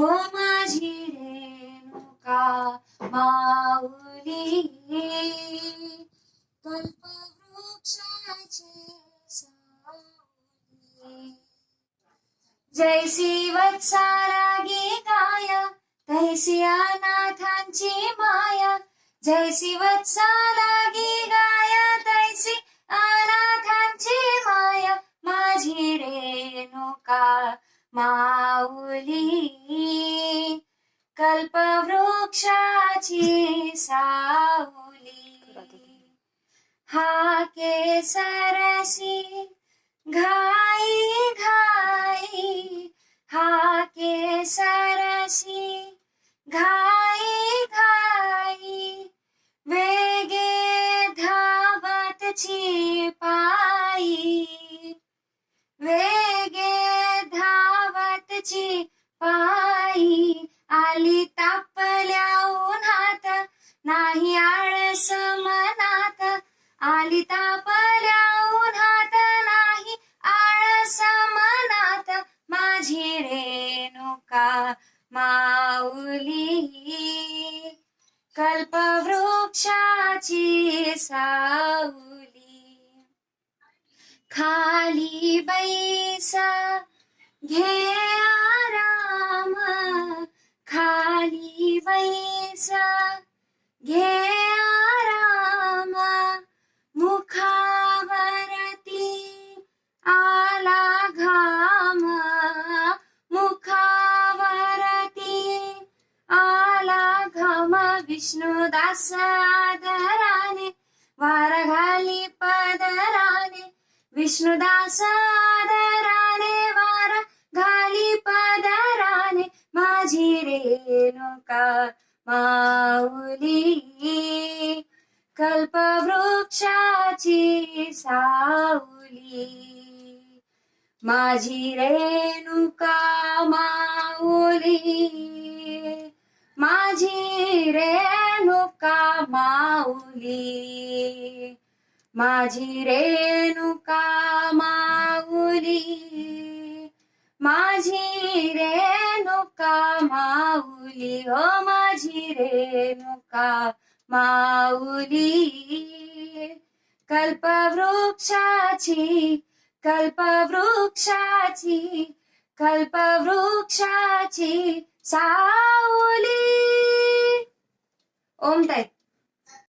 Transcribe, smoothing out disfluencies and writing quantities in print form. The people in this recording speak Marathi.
हो माझी रेणुका माऊली, कल्पवृक्षाची सावली. जैसी वत्सारागी गाय, तैसी अनाथांची माया. जैसी वत्सारागी गाय, तैसी अनाथांची माया. माझी रेणुका माऊली, कल्पवृक्षाची सावली. हा केसरसी घाई घाई, हा केसरसी घाई घाई. वेगे धावतची पायी, वेगे धावतची पायी. आली तापल्या उन्हात, नाही आळस मनात. आली तापल्या उन्हात, नाही आळस मनात. माझी रेणुका माऊली, कल्पवृक्षाची सावली. खाली बैस घे आराम, खाली बैस घे आराम. मुखावरती आला घाम, मुखावरती आला घाम. विष्णुदास आदराने वार घाली पदराने. विष्णुदास आदराने वार घाली पदराने. माझी रेणुका माऊली, कल्पवृक्षाची सावली. माझी रेणुका माऊली, माझी रेणुका माऊली. माझी रेणुका माऊली, माझी रेणुका माऊली. हो माझी रेणुका माऊली, कल्पवृक्षाची, कल्पवृक्षाची, कल्पवृक्षाची सावली. ओम ताई.